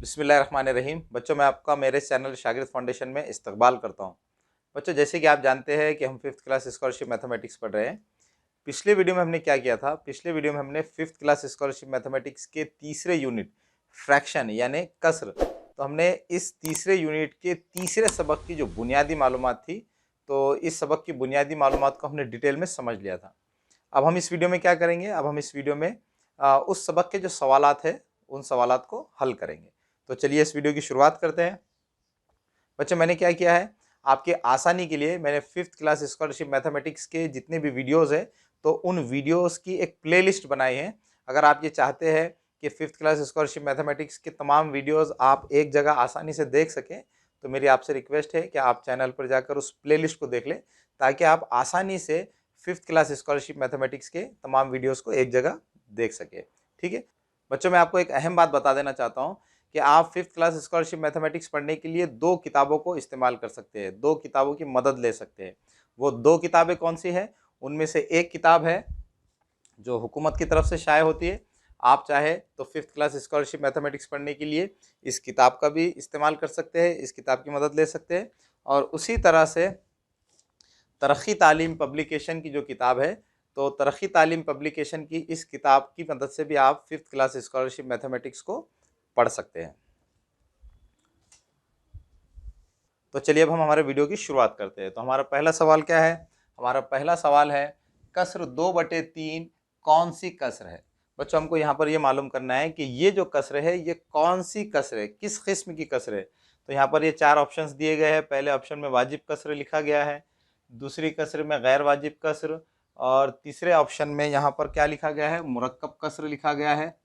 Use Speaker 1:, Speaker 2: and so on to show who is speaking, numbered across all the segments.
Speaker 1: बिस्मिल्लाहिर्रहमानिर्रहीम। बच्चों, मैं आपका मेरे चैनल शागिर्द फाउंडेशन में इस्तकबाल करता हूं। बच्चों, जैसे कि आप जानते हैं कि हम 5th क्लास स्कॉलरशिप मैथमेटिक्स पढ़ रहे हैं। पिछले वीडियो में हमने क्या किया था? पिछले वीडियो में हमने 5th क्लास स्कॉलरशिप मैथमेटिक्स के तीसरे यूनिट फ्रैक्शन यानी कसर, तो हमने इस तीसरे यूनिट के तीसरे सबक की जो बुनियादी मालूमात थी, तो इस सबक की बुनियादी मालूमात को हमने डिटेल में समझ लिया था। अब हम इस वीडियो में क्या करेंगे? अब हम इस वीडियो में उस सबक के जो सवालात है उन सवालात को हल करेंगे। तो चलिए इस वीडियो की शुरुआत करते हैं। बच्चों, मैंने क्या किया है, आपके आसानी के लिए मैंने 5th क्लास स्कॉलरशिप मैथमेटिक्स के जितने भी वीडियोस हैं, तो उन वीडियोस की एक प्लेलिस्ट बनाई है। अगर आप ये चाहते हैं कि 5th क्लास स्कॉलरशिप मैथमेटिक्स के तमाम वीडियोस आप एक जगह आसानी से देख सकें, तो मेरी आपसे रिक्वेस्ट है कि आप चैनल पर जाकर उस प्लेलिस्ट को देख लें, ताकि आप आसानी से 5th क्लास स्कॉलरशिप मैथमेटिक्स के तमाम वीडियोज़ को एक जगह देख सकें। ठीक है बच्चों, मैं आपको एक अहम बात बता देना चाहता हूँ कि आप 5th क्लास स्कॉलरशिप मैथमेटिक्स पढ़ने के लिए 2 किताबों को इस्तेमाल कर सकते हैं, 2 किताबों की मदद ले सकते हैं। वो 2 किताबें कौन सी है? उनमें से एक किताब है जो हुकूमत की तरफ से शाये होती है। आप चाहे तो 5th क्लास स्कॉलरशिप मैथमेटिक्स पढ़ने के लिए इस किताब का भी इस्तेमाल कर सकते हैं, इस किताब की मदद ले सकते हैं। और उसी तरह से तरक्की तालीम पब्लिकेशन की जो किताब है, तो तरक्की तालीम पब्लिकेशन की इस किताब की मदद से भी आप 5th क्लास स्कॉलरशिप मैथमेटिक्स को पढ़ सकते हैं। तो चलिए अब हम हमारे वीडियो की शुरुआत करते हैं। तो हमारा पहला सवाल क्या है? हमारा पहला सवाल है, कसर 2/3 कौन सी कसर है? बच्चों, हमको यहाँ पर ये मालूम करना है कि ये जो कसर है ये कौन सी कसर है, किस किस्म की कसर है। तो यहाँ पर ये 4 ऑप्शंस दिए गए हैं। पहले ऑप्शन में वाजिब कसर लिखा गया है, दूसरी कसर में गैर वाजिब कसर, और तीसरे ऑप्शन में यहाँ पर क्या लिखा गया है? मुरक्कब कसर लिखा गया है।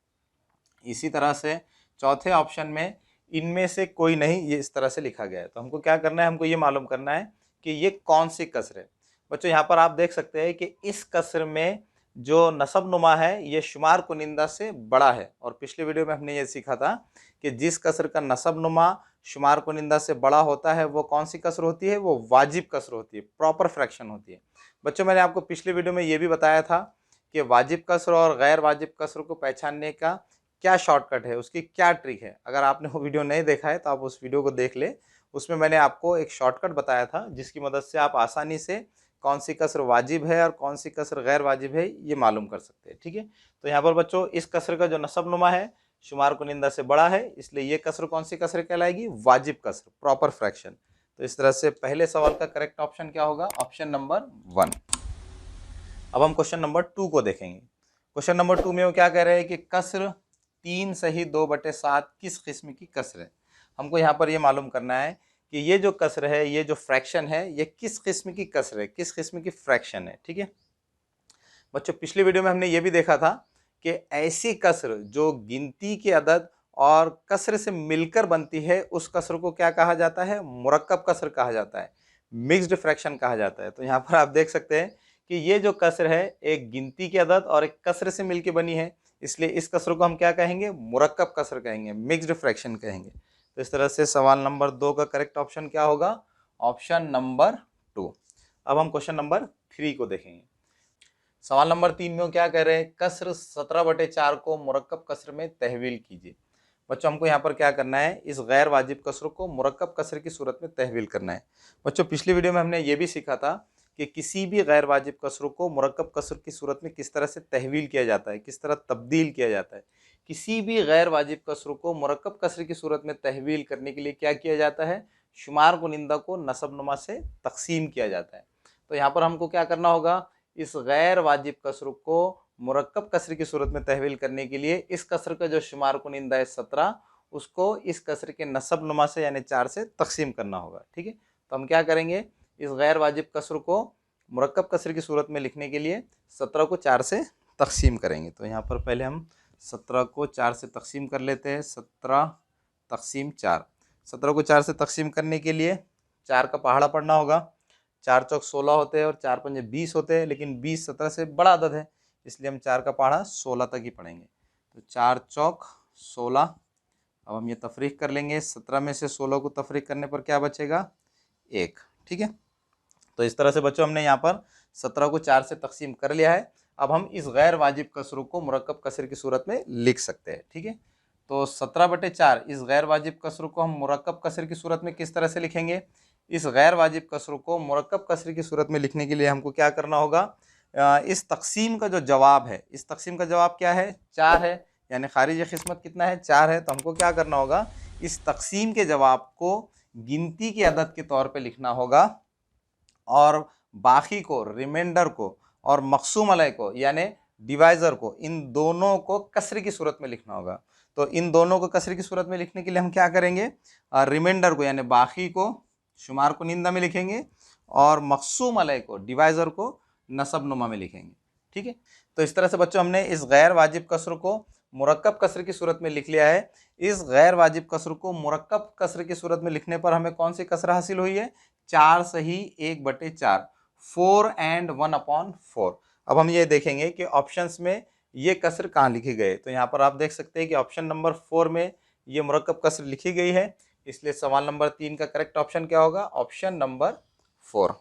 Speaker 1: इसी तरह से चौथे ऑप्शन में इनमें से कोई नहीं, ये इस तरह से लिखा गया है। तो हमको क्या करना है? हमको ये मालूम करना है कि ये कौन सी कसर है। बच्चों, यहाँ पर आप देख सकते हैं कि इस कसर में जो नसब नुमा है ये शुमार कुनिंदा से बड़ा है। और पिछले वीडियो में हमने ये सीखा था कि जिस कसर का नसब नुमा शुमार कुनिंदा से बड़ा होता है वो कौन सी कसर होती है? वो वाजिब कसर होती है, प्रॉपर फ्रैक्शन होती है। बच्चों, मैंने आपको पिछले वीडियो में ये भी बताया था कि वाजिब कसर और गैर वाजिब कसर को पहचानने का क्या शॉर्टकट है, उसकी क्या ट्रिक है। अगर आपने वो वीडियो नहीं देखा है तो आप उस वीडियो को देख ले। उसमें मैंने आपको एक शॉर्टकट बताया था जिसकी मदद से आप आसानी से कौन सी कसर वाजिब है और कौन सी कसर गैर वाजिब है ये मालूम कर सकते हैं। ठीक है, तो यहाँ पर बच्चों इस कसर का जो नसब नुमा है शुमार कुनिंदा से बड़ा है, इसलिए ये कसर कौन सी कसर कहलाएगी? वाजिब कसर, प्रॉपर फ्रैक्शन। तो इस तरह से पहले सवाल का करेक्ट ऑप्शन क्या होगा? Option number 1। अब हम क्वेश्चन नंबर 2 को देखेंगे। क्वेश्चन नंबर 2 में वो क्या कह रहे हैं कि कसर 3 सही 2/7 किस किस्म की कसर है। हमको यहाँ पर ये मालूम करना है कि ये जो कसर है, ये जो फ्रैक्शन है, ये किस किस्म की कसर है, किस किस्म की फ्रैक्शन है। ठीक है बच्चों, पिछले वीडियो में हमने ये भी देखा था कि ऐसी कसर जो गिनती के अदद और कसर से मिलकर बनती है उस कसर को क्या कहा जाता है? मुरक्कब कसर कहा जाता है, मिक्स्ड फ्रैक्शन कहा जाता है। तो यहाँ पर आप देख सकते हैं कि ये जो कसर है एक गिनती के अदद और एक कसर से मिलकर बनी है, इसलिए इस कसर को हम क्या कहेंगे? मुरक्कब कसर कहेंगे, मिक्स्ड फ्रैक्शन कहेंगे। तो इस तरह से सवाल नंबर 2 का करेक्ट ऑप्शन क्या होगा? Option number 2। अब हम क्वेश्चन नंबर 3 को देखेंगे। सवाल नंबर 3 में क्या कह रहे हैं? कसर 17/4 को मुरक्कब कसर में तहवील कीजिए। बच्चों, हमको यहाँ पर क्या करना है? इस गैर वाजिब कसर को मुरक्कब कसर की सूरत में तहवील करना है। बच्चों, पिछली वीडियो में हमने ये भी सीखा था कि किसी भी गैर वाजिब कसर को मुरक्कब कसर की सूरत में किस तरह से तहवील किया जाता है, किस तरह तब्दील किया जाता है। किसी भी गैर वाजिब कसर को मुरक्कब कसर की सूरत में तहवील करने के लिए क्या किया जाता है? शुमार कुनिंदा को नसब नुमा से तकसीम किया जाता है। तो यहाँ पर हमको क्या करना होगा? इस गैर वाजिब कसर को मुरक्कब कसर की सूरत में तहवील करने के लिए इस कसर का जो शुमार कुनिंदा है 17, उसको इस कसर के नसब नुमा से यानी 4 से तकसीम करना होगा। ठीक है, तो हम क्या करेंगे? इस गैर वाजिब कसर को मुरक्कब कसर की सूरत में लिखने के लिए 17 को 4 से तकसीम करेंगे। तो यहाँ पर पहले हम 17 को 4 से तकसीम कर लेते हैं। 17 तकसीम 4, 17 को 4 से तकसीम करने के लिए 4 का पहाड़ा पढ़ना होगा। 4 चौक 16 होते हैं और 4 पंजे 20 होते हैं, लेकिन 20 17 से बड़ा अदद है, इसलिए हम 4 का पहाड़ा 16 तक ही पढ़ेंगे। तो 4 चौक 16। अब हम ये तफरीक कर लेंगे। 17 में से 16 को तफरीक करने पर क्या बचेगा? 1। ठीक है, तो इस तरह से बच्चों हमने यहाँ पर 17 को 4 से तकसीम कर लिया है। अब हम इस गैर वाजिब कसर को मुरक्कब कसर की सूरत में लिख सकते हैं। ठीक है, तो 17/4 इस गैर वाजिब कसर को हम मुरक्कब कसर की सूरत में किस तरह से लिखेंगे? इस गैर वाजिब कसर को मुरक्कब कसर की सूरत में लिखने के लिए हमको क्या करना होगा? इस तक़सीम का जो जवाब है, इस तक़सीम का जवाब क्या है? 4 है, यानी खारिज क़िस्मत कितना है? 4 है। तो हमको क्या करना होगा? इस तक़सीम के जवाब को गिनती की अदद के तौर पे लिखना होगा और बाकी को, रिमाइंडर को और मक़सूम अलैह को यानी डिवाइज़र को, इन दोनों को कसर की सूरत में लिखना होगा। तो इन दोनों को कसर की सूरत में लिखने के लिए हम क्या करेंगे? रिमाइंडर को यानी बाकी को शुमार कुनिंदा में लिखेंगे और मक़सूम अलैह को, डिवाइज़र को नसब नुमा में लिखेंगे। ठीक है, तो इस तरह से बच्चों हमने इस गैर वाजिब कसर को मुरक्कब कसर की सूरत में लिख लिया है। इस गैर वाजिब कसर को मुरक्कब कसर की सूरत में लिखने पर हमें कौन सी कसर हासिल हुई है? 4 सही 1/4, 4 and 1/4। अब हम ये देखेंगे कि ऑप्शंस में ये कसर कहाँ लिखे गए। तो यहाँ पर आप देख सकते हैं कि ऑप्शन नंबर 4 में ये मुरक्कब कसर लिखी गई है, इसलिए सवाल नंबर 3 का करेक्ट ऑप्शन क्या होगा? Option number 4।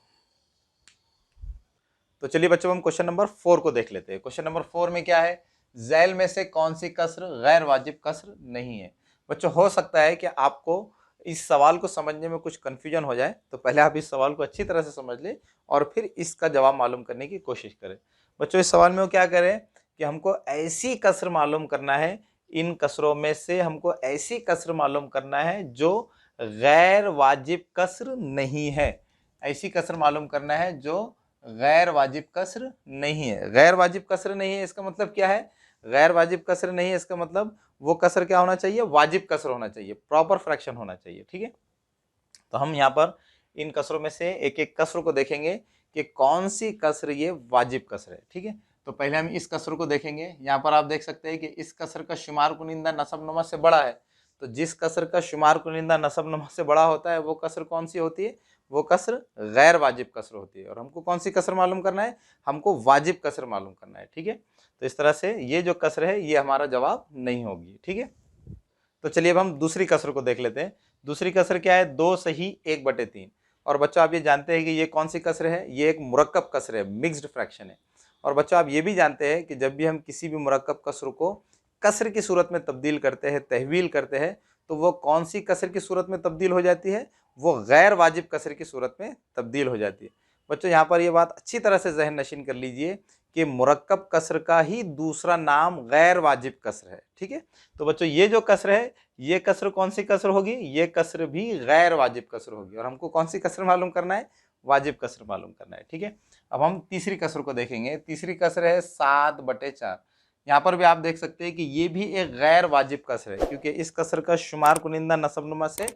Speaker 1: तो चलिए बच्चों हम क्वेश्चन नंबर 4 को देख लेते हैं। क्वेश्चन नंबर 4 में क्या है? झैल में से कौन सी कसर गैर वाजिब कसर नहीं है? बच्चों हो सकता है कि आपको इस सवाल को समझने में कुछ कन्फ्यूजन हो जाए, तो पहले आप इस सवाल को अच्छी तरह से समझ लें और फिर इसका जवाब मालूम करने की कोशिश करें। बच्चों इस सवाल में वो क्या करें कि हमको ऐसी कसर मालूम करना है, इन कसरों में से हमको ऐसी कसर मालूम करना है जो गैर वाजिब कसर नहीं है। ऐसी कसर मालूम करना है जो गैर वाजिब कसर नहीं है। गैर वाजिब कसर नहीं है इसका मतलब क्या है? गैर वाजिब कसर नहीं है इसका मतलब वो कसर क्या होना चाहिए? वाजिब कसर होना चाहिए, प्रॉपर फ्रैक्शन होना चाहिए। ठीक है, तो हम यहाँ पर इन कसरों में से एक एक कसर को देखेंगे कि कौन सी कसर ये वाजिब कसर है। ठीक है, तो पहले हम इस कसर को देखेंगे। यहाँ पर आप देख सकते हैं कि इस कसर का शुमार कुनिंदा नसब नुमा से बड़ा है। तो जिस कसर का शुमार कुनिंदा नसब नुमा से बड़ा होता है वो कसर कौन सी होती है? वो कसर गैर वाजिब कसर होती है। और हमको कौन सी कसर मालूम करना है? हमको वाजिब कसर मालूम करना है। ठीक है, तो इस तरह से ये जो कसर है ये हमारा जवाब नहीं होगी। ठीक है, तो चलिए अब हम दूसरी कसर को देख लेते हैं। दूसरी कसर क्या है? 2 सही 1/3। और बच्चों आप ये जानते हैं कि ये कौन सी कसर है? ये एक मुरक्कब कसर है, मिक्स्ड फ्रैक्शन है। और बच्चों आप ये भी जानते हैं कि जब भी हम किसी भी मुरक्कब कसर को कसर की सूरत में तब्दील करते हैं, तहवील करते हैं, तो वो कौन सी कसर की सूरत में तब्दील हो जाती है? वो गैर वाजिब कसर की सूरत में तब्दील हो जाती है। बच्चों यहाँ पर ये बात अच्छी तरह से जहन नशीन कर लीजिए कि मुरक्कब कसर का ही दूसरा नाम गैर वाजिब कसर है। ठीक है, तो बच्चों ये जो कसर है ये कसर कौन सी कसर होगी? ये कसर भी गैर वाजिब कसर होगी। और हमको कौन सी कसर मालूम करना है? वाजिब कसर मालूम करना है। ठीक है, अब हम तीसरी कसर को देखेंगे। तीसरी कसर है 7/4। यहाँ पर भी आप देख सकते हैं कि ये भी एक गैर वाजिब कसर है, क्योंकि इस कसर का शुमार कुनिंदा नसब नुमा से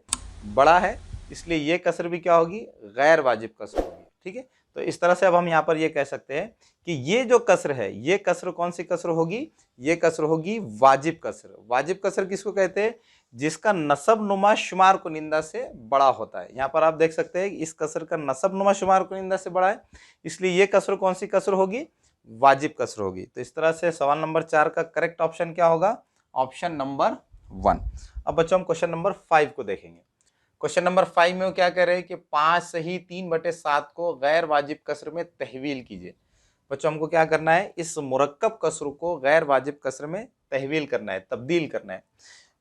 Speaker 1: बड़ा है, इसलिए ये कसर भी क्या होगी? गैर वाजिब कसर होगी। ठीक है, तो इस तरह से अब हम यहाँ पर ये कह सकते हैं कि ये जो कसर है ये कसर कौन सी कसर होगी? ये कसर होगी वाजिब कसर। वाजिब कसर किसको कहते हैं? जिसका नसब नुमा शुमार कुनिंदा से बड़ा होता है। यहाँ पर आप देख सकते हैं कि इस कसर का नसब नुमा शुमार कुनिंदा से बड़ा है, इसलिए ये कसर कौन सी कसर होगी? वाजिब कसर होगी। तो इस तरह से सवाल नंबर 4 का करेक्ट ऑप्शन क्या होगा? Option number 1। अब बच्चों हम क्वेश्चन नंबर 5 को देखेंगे। क्वेश्चन नंबर 5 में वो क्या कह रहे हैं कि 5 सही 3/7 को गैर वाजिब कसर में तहवील कीजिए। बच्चों हमको क्या करना है? इस मुरक्कब कसर को गैर वाजिब कसर में तहवील करना है, तब्दील करना है।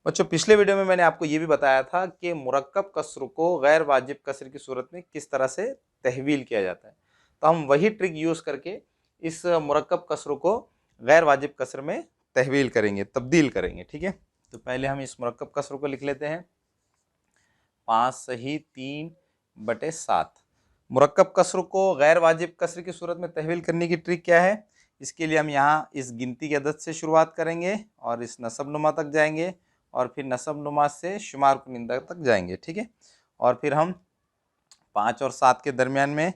Speaker 1: बच्चों पिछले वीडियो में मैंने आपको ये भी बताया था कि मुरक्कब कसर को गैर वाजिब कसर की सूरत में किस तरह से तहवील किया जाता है। तो हम वही ट्रिक यूज़ करके इस मुरक्कब कसर को गैर वाजिब कसर में तहवील करेंगे, तब्दील करेंगे। ठीक है, तो पहले हम इस मुरक्कब कसर को लिख लेते हैं। 5 सही 3/7। मुरक्कब कसर को गैर वाजिब कसर की सूरत में तहवील करने की ट्रिक क्या है? इसके लिए हम यहाँ इस गिनती की अदद से शुरुआत करेंगे और इस नसब नुमा तक जाएंगे और फिर नसब नुमा से शुमार कुनिंदा तक जाएंगे। ठीक है, और फिर हम 5 और 7 के दरमियान में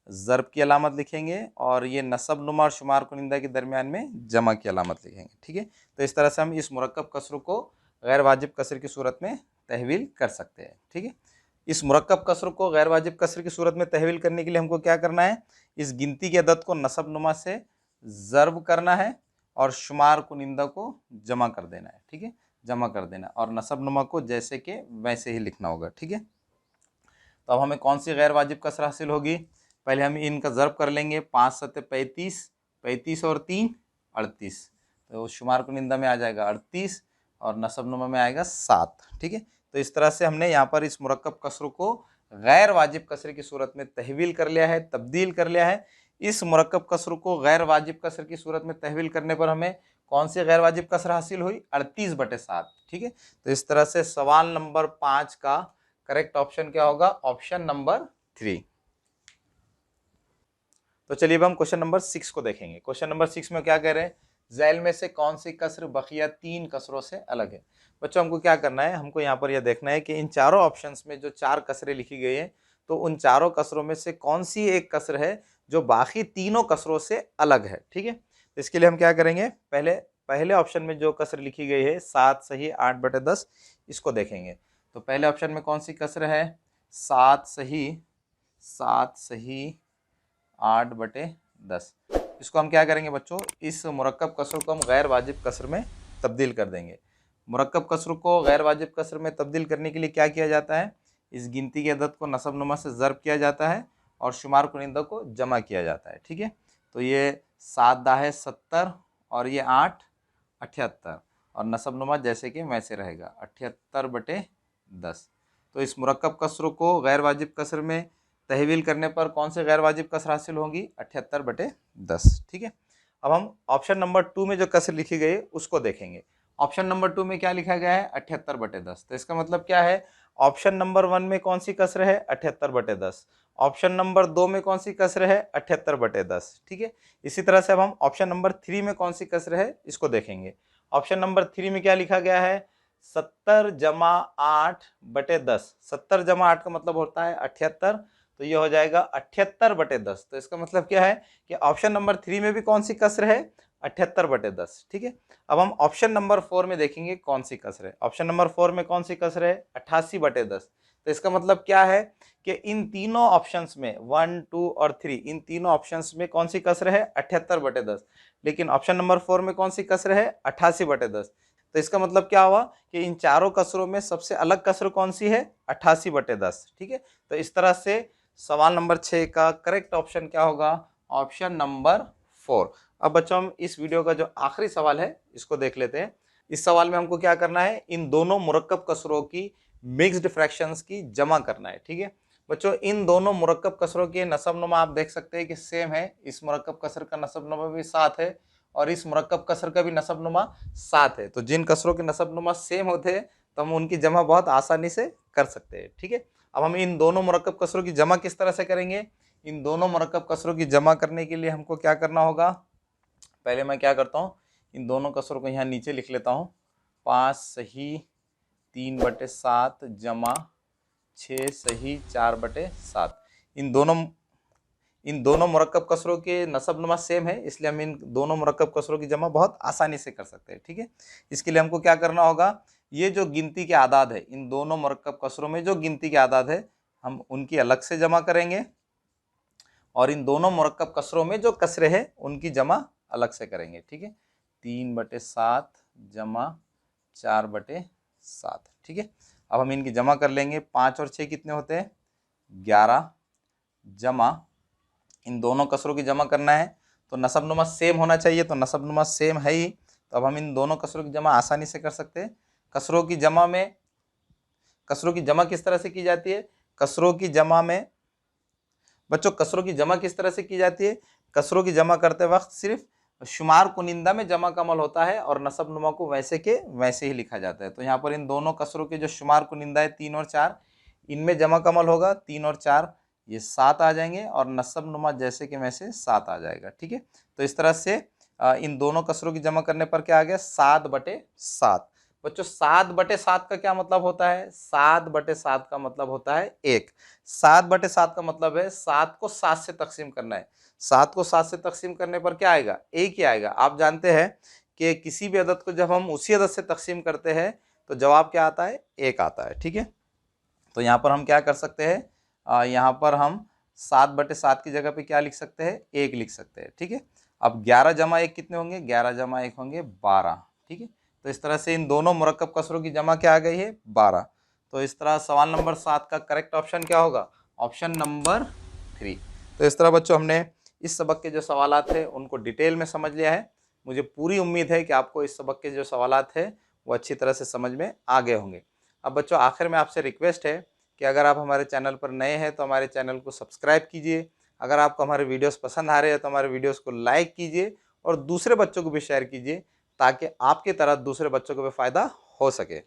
Speaker 1: ज़र्ब की अलामत लिखेंगे और ये नसब नुमा और शुमार कुनिंदा के दरमियान में जमा की अलामत लिखेंगे। ठीक है, तो इस तरह से हम इस मुरक्कब कसर को गैर वाजिब कसर की सूरत में तहवील कर सकते हैं। ठीक है, इस मुरक्कब कसर को गैर वाजिब कसर की सूरत में तहवील करने के लिए हमको क्या करना है? इस गिनती की अदद को नसब नुमा से ज़र्ब करना है और शुमार कुनिंदा को जमा कर देना है। ठीक है, जमा कर देना और नसब नुमा को जैसे के वैसे ही लिखना होगा। ठीक है, तो अब हमें कौन सी गैर वाजिब कसर हासिल होगी? पहले हम इनका ज़र्ब कर लेंगे। 5 7 35, 35 और 3 38, तो शुमार कुनिंदा में आ जाएगा 38 और नसबनुमा में आएगा 7। ठीक है, तो इस तरह से हमने यहाँ पर इस मुरक्कब कसर को गैर वाजिब कसर की सूरत में तहवील कर लिया है, तब्दील कर लिया है। इस मुरक्कब कसर को गैर वाजिब कसर की सूरत में तहवील करने पर हमें कौन सी गैर वाजिब कसर हासिल हुई? 38/7। ठीक है, तो इस तरह से सवाल नंबर 5 का करेक्ट ऑप्शन क्या होगा? Option number 3। तो चलिए अब हम क्वेश्चन नंबर 6 को देखेंगे। क्वेश्चन नंबर 6 में क्या कह रहे हैं? झैल में से कौन सी कसर बकिया 3 कसरों से अलग है? बच्चों हमको क्या करना है? हमको यहाँ पर यह देखना है कि इन चारों ऑप्शंस में जो 4 कसरें लिखी गई हैं, तो उन चारों कसरों में से कौन सी एक कसर है जो बाकी तीनों कसरों से अलग है। ठीक है, तो इसके लिए हम क्या करेंगे? पहले ऑप्शन में जो कसर लिखी गई है 7 सही 8/10, इसको देखेंगे। तो पहले ऑप्शन में कौन सी कसर है? 7 सही 8/10। इसको हम क्या करेंगे बच्चों? इस मुरक्कब कसर को हम गैर वाजिब कसर में तब्दील कर देंगे। मुरक्कब कसर को गैर वाजिब कसर में तब्दील करने के लिए क्या किया जाता है? इस गिनती के अदद को नसबनुमा से ज़र्ब किया जाता है और शुमार कुनिंदा को जमा किया जाता है। ठीक है, तो ये 7 दाहे 70 और ये 8 78 और नसबनुमा जैसे कि वैसे रहेगा 78/10। तो इस मुरक्कब कसर को गैर वाजिब कसर में तहवील करने पर कौन से गैर वाजिब कसर हासिल होंगी? 78/10। ठीक है, अब हम ऑप्शन नंबर 2 में जो कसर लिखी गई है उसको देखेंगे। ऑप्शन नंबर 2 में क्या लिखा गया है? 78/10। तो इसका मतलब क्या है? ऑप्शन नंबर 1 में कौन सी कसर है? 78/10। ऑप्शन नंबर 2 में कौन सी कसर है? 78/10। ठीक है, इसी तरह से अब हम ऑप्शन नंबर 3 में कौन सी कसर है इसको देखेंगे। ऑप्शन नंबर 3 में क्या लिखा गया है? 70 जमा 8/10। 70 जमा 8 का मतलब होता है 78, तो ये हो जाएगा 78/10। तो इसका मतलब क्या है कि ऑप्शन नंबर 3 में भी कौन सी कसर है? 78/10। ठीक है, अब हम ऑप्शन नंबर 4 में देखेंगे कौन सी कसर है। ऑप्शन नंबर 4 में कौन सी कसर है? 88/10। तो इसका मतलब क्या है कि इन तीनों ऑप्शंस में 1, 2 और 3, इन तीनों ऑप्शंस में कौन सी कसर है? 78/10। लेकिन ऑप्शन नंबर 4 में कौन सी कसर है? 88/10। तो इसका मतलब क्या हुआ कि इन चारों कसरों में सबसे अलग कसर कौन सी है? 88/10। ठीक है, तो इस तरह से सवाल नंबर 6 का करेक्ट ऑप्शन क्या होगा? Option number 4। अब बच्चों हम इस वीडियो का जो आखिरी सवाल है इसको देख लेते हैं। इस सवाल में हमको क्या करना है? इन दोनों मुरक्कब कसरों की मिक्स्ड फ्रैक्शंस की जमा करना है। ठीक है बच्चों, इन दोनों मुरक्कब कसरों के नसबनुमा आप देख सकते हैं कि सेम है। इस मुरक्कब कसर का नसबनुमा भी 7 है और इस मुरक्कब कसर का भी नसबनुमा 7 है। तो जिन कसरों के नसबनुमा सेम होते हैं तो हम उनकी जमा बहुत आसानी से कर सकते हैं। ठीक है, अब हम इन दोनों मुरक्कब कसरों की जमा किस तरह से करेंगे? इन दोनों मुरक्कब कसरों की जमा करने के लिए हमको क्या करना होगा? पहले मैं क्या करता हूँ, इन दोनों कसरों को यहाँ नीचे लिख लेता हूँ। 5 सही 3/7 जमा 6 सही 4/7। इन दोनों मुरक्कब कसरों के नसबनुमा सेम है, इसलिए हम इन दोनों मुरक्कब कसरों की जमा बहुत आसानी से कर सकते हैं। ठीक है, इसके लिए हमको क्या करना होगा? ये जो गिनती के आदाद है, इन दोनों मुरक्कब कसरों में जो गिनती के आदाद है हम उनकी अलग से जमा करेंगे और इन दोनों मुरक्कब कसरों में जो कसरे हैं उनकी जमा अलग से करेंगे। ठीक है, 3/7 जमा 4/7। ठीक है, अब हम इनकी जमा कर लेंगे। 5 और 6 कितने होते हैं? 11 जमा इन दोनों कसरों की जमा करना है तो नसबनुमा सेम होना चाहिए, तो नसबनुमा सेम है ही, तो अब हम इन दोनों कसरों की जमा आसानी से कर सकते हैं। कसरों की जमा किस तरह से की जाती है? कसरों की जमा में बच्चों कसरों की जमा किस तरह से की जाती है? कसरों की जमा करते वक्त सिर्फ शुमार कुनिंदा में जमा का अमल होता है और नसबनुमा को वैसे के वैसे ही लिखा जाता है। तो यहाँ पर इन दोनों कसरों के जो शुमार कुनिंदा है 3 और 4, इनमें जमा का अमल होगा। 3 और 4 ये 7 आ जाएंगे और नसबनुमा जैसे कि वैसे 7 आ जाएगा। ठीक है, तो इस तरह से इन दोनों कसरों की जमा करने पर क्या आ गया? 7/7। बच्चों 7/7 का क्या मतलब होता है? 7/7 का मतलब होता है 1। 7/7 का मतलब है 7 को 7 से तकसीम करना है। 7 को 7 से तकसीम करने पर क्या आएगा? 1 ही आएगा। आप जानते हैं कि किसी भी अदद को जब हम उसी अदद से तकसीम करते हैं तो जवाब क्या आता है? 1 आता है। ठीक है, तो यहाँ पर हम क्या कर सकते हैं? यहाँ पर हम 7/7 की जगह पे क्या लिख सकते हैं? 1 लिख सकते हैं। ठीक है, अब 11 जमा 1 कितने होंगे? 11 जमा 1 होंगे 12। ठीक है, तो इस तरह से इन दोनों मुरक्कब कसरों की जमा क्या आ गई है? 12। तो इस तरह सवाल नंबर 7 का करेक्ट ऑप्शन क्या होगा? Option number 3। तो इस तरह बच्चों हमने इस सबक के जो सवालात थे उनको डिटेल में समझ लिया है। मुझे पूरी उम्मीद है कि आपको इस सबक के जो सवालात है वो अच्छी तरह से समझ में आ गए होंगे। अब बच्चों आखिर में आपसे रिक्वेस्ट है कि अगर आप हमारे चैनल पर नए हैं तो हमारे चैनल को सब्सक्राइब कीजिए। अगर आपको हमारे वीडियोस पसंद आ रहे हैं तो हमारे वीडियोस को लाइक कीजिए और दूसरे बच्चों को भी शेयर कीजिए, ताकि आपकी तरह दूसरे बच्चों को भी फ़ायदा हो सके।